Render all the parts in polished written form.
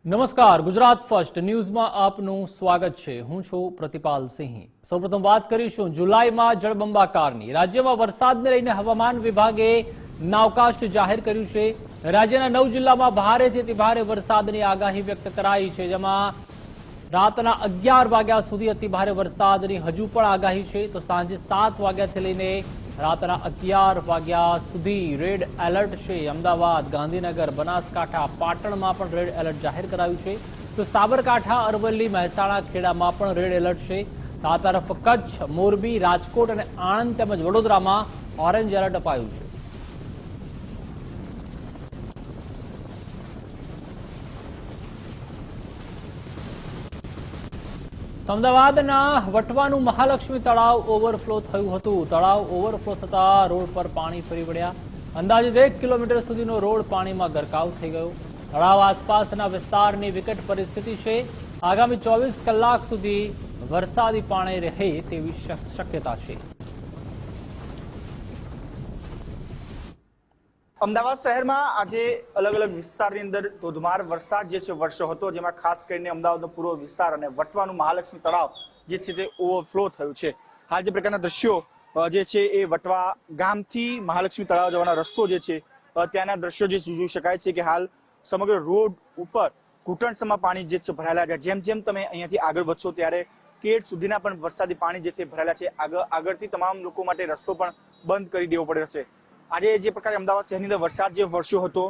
નમસ્કાર, ગુજરાત ફર્સ્ટ ન્યૂઝમાં આપનું સ્વાગત છે। હું છું પ્રતિપાલ સિંહ। સૌપ્રથમ વાત કરીશું જુલાઈમાં જળબંબાકારની। રાજ્યમાં વરસાદને લઈને હવામાન વિભાગે નાવકાસ્ટ જાહેર કર્યું છે। રાજ્યના 9 જિલ્લામાં ભારેથી અતિભારે વરસાદની આગાહી વ્યક્ત કરાઈ છે, જેમાં રાતના 11 વાગ્યા સુધી અતિભારે વરસાદની હજુ પણ આગાહી છે, તો સાંજે 7 વાગ્યાથી લઈને રાતના 11 વાગ્યા સુધી રેડ એલર્ટ છે। અમદાવાદ, ગાંધીનગર, બનાસકાંઠા, પાટણમાં પણ રેડ એલર્ટ જાહેર કરાયું છે, તો સાબરકાંઠા, અરવલ્લી, મહેસાણા, ખેડામાં પણ રેડ એલર્ટ છે। આ તરફ કચ્છ, મોરબી, રાજકોટ અને આણંદ તેમજ વડોદરામાં ઓરેન્જ એલર્ટ અપાયું છે। અમદાવાદના વટવાનું મહાલક્ષ્મી તળાવ ઓવરફ્લો થયું હતું। તળાવ ઓવરફ્લો થતા રોડ પર પાણી ફરી વળ્યા। અંદાજે 1 કિલોમીટર સુધીનો રોડ પાણીમાં ગરકાવ થઈ ગયો। તળાવ આસપાસના વિસ્તારની વિકટ પરિસ્થિતિ છે। આગામી 24 કલાક સુધી વરસાદી પાણી રહે તેવી શક્યતા છે। અમદાવાદ શહેરમાં આજે અલગ અલગ વિસ્તારની અંદર ધોધમાર વરસાદ જે છે વરસ્યો હતો, જેમાં ખાસ કરીને અમદાવાદનો પૂર્વ વિસ્તાર અને વટવાનું મહાલક્ષ્મી તળાવ જે છે તે ઓવરફ્લો થયું છે। હાલ જે પ્રકારના દ્રશ્યો જે છે એ વટવા ગામથી મહાલક્ષ્મી તળાવ જવાનો રસ્તો જે છે ત્યાંના દ્રશ્યો જે જોઈ શકાય છે કે હાલ સમગ્ર રોડ ઉપર ઘૂંટણસમાં પાણી જે છે ભરાયેલા છે। જેમ જેમ તમે અહીંયાથી આગળ વધશો ત્યારે કેટ સુધીના પણ વરસાદી પાણી જે છે ભરાયેલા છે। આગળથી તમામ લોકો માટે રસ્તો પણ બંધ કરી દેવો પડ્યો છે। આજે જે પ્રકારે અમદાવાદ શહેરની અંદર વરસાદ જે વરસ્યો હતો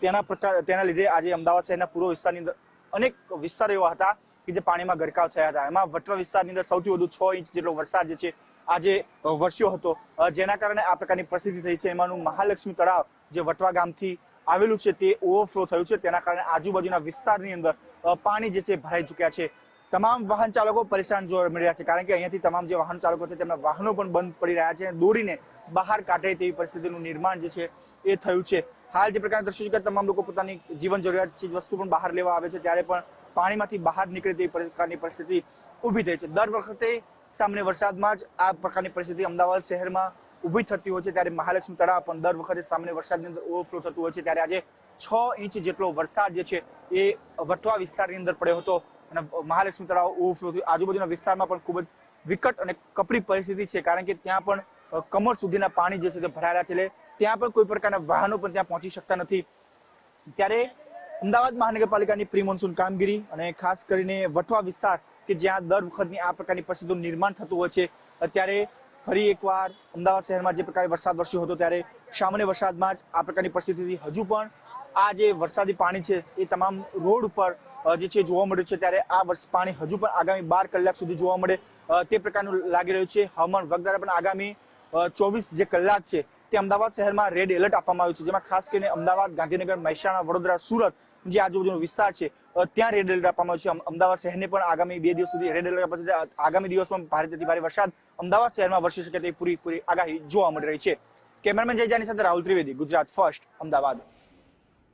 તેના લીધે આજે અમદાવાદ શહેરના પૂર્વ વિસ્તારની અંદર અનેક વિસ્તારો એવા હતા કે જે પાણીમાં ગરકાવ થયા હતા। એમાં વટવા વિસ્તારની અંદર સૌથી વધુ 6 ઇંચ જેટલો વરસાદ જે છે આજે વરસ્યો હતો, જેના કારણે આ પ્રકારની પરિસ્થિતિ થઈ છે। એમાંનું મહાલક્ષ્મી તળાવ જે વટવા ગામથી આવેલું છે તે ઓવરફ્લો થયું છે, તેના કારણે આજુબાજુના વિસ્તારની અંદર પાણી જે છે ભરાઈ ચૂક્યા છે। તમામ વાહન ચાલકો પરેશાન જોવા મળી રહ્યા છે, કારણ કે અહીંયાથી તમામ જે વાહન ચાલકો છે તેમના વાહનો પણ બંધ પડી રહ્યા છે, દોરીને બહાર કાઢે તેવી પરિસ્થિતિનું નિર્માણ જે છે એ થયું છે। હાલ જે પ્રકારના દ્રશ્યો છે કે તમામ લોકો પોતાની જીવન જરૂરિયાત ચીજ વસ્તુ પણ બહાર લેવા આવે છે, ત્યારે પણ પાણીમાંથી બહાર નીકળે તેવી પ્રકારની પરિસ્થિતિ ઊભી થઈ છે। દર વખતે સામાન્ય વરસાદમાં જ આ પ્રકારની પરિસ્થિતિ અમદાવાદ શહેરમાં ઊભી થતી હોય છે, ત્યારે મહાલક્ષ્મી તળાવ પણ દર વખતે સામાન્ય વરસાદની અંદર ઓવરફ્લો થતું હોય છે। ત્યારે આજે 6 ઇંચ જેટલો વરસાદ જે છે એ વટવા વિસ્તારની અંદર પડ્યો હતો અને મહાલક્ષ્મી તળાવ ઓવરફ્લો થયું। આજુબાજુના વિસ્તારમાં પણ ખૂબ જ વિકટ અને કપરી પરિસ્થિતિ છે, કારણ કે ત્યાં પણ કમર સુધીના પાણી જે છે તે ભરાયેલા છે, એટલે ત્યાં પણ કોઈ પ્રકારના વાહનો પણ ત્યાં પહોંચી શકતા નથી। ત્યારે અમદાવાદ મહાનગરપાલિકાની પ્રી મોન્સૂન કામગીરી અને ખાસ કરીને વટવા વિસ્તાર કે જ્યાં દર વખતની આ પ્રકારની પરિસ્થિતિનું નિર્માણ થતું હોય છે, અત્યારે ફરી એકવાર અમદાવાદ શહેરમાં જે પ્રકારે વરસાદ વરસ્યો હતો ત્યારે સામાન્ય વરસાદમાં જ આ પ્રકારની પરિસ્થિતિ હજુ પણ આ જે વરસાદી પાણી છે એ તમામ રોડ ઉપર જે છે જોવા મળ્યું છે। ત્યારે આ પાણી હજુ પણ આગામી 12 કલાક સુધી જોવા મળે તે પ્રકારનું લાગી રહ્યું છે। હવામાન વિભાગ દ્વારા પણ આગામી 24 જે કલાક છે તે અમદાવાદ શહેરમાં રેડ એલર્ટ આપવામાં આવ્યું છે, જેમાં ખાસ કરીને અમદાવાદ, ગાંધીનગર, મહેસાણા, વડોદરા, સુરત જે આજુબાજુનો વિસ્તાર છે ત્યાં રેડ એલર્ટ આપવામાં આવ્યું છે। અમદાવાદ શહેરને પણ આગામી 2 દિવસ સુધી રેડ એલર્ટ આપ્યું છે। આગામી દિવસોમાં ભારેથી ભારે વરસાદ અમદાવાદ શહેરમાં વરસી શકે તેવી પૂરી આગાહી જોવા મળી રહી છે। કેમેરામેન જય જાની સાથે રાહુલ ત્રિવેદી, ગુજરાત ફર્સ્ટ, અમદાવાદ।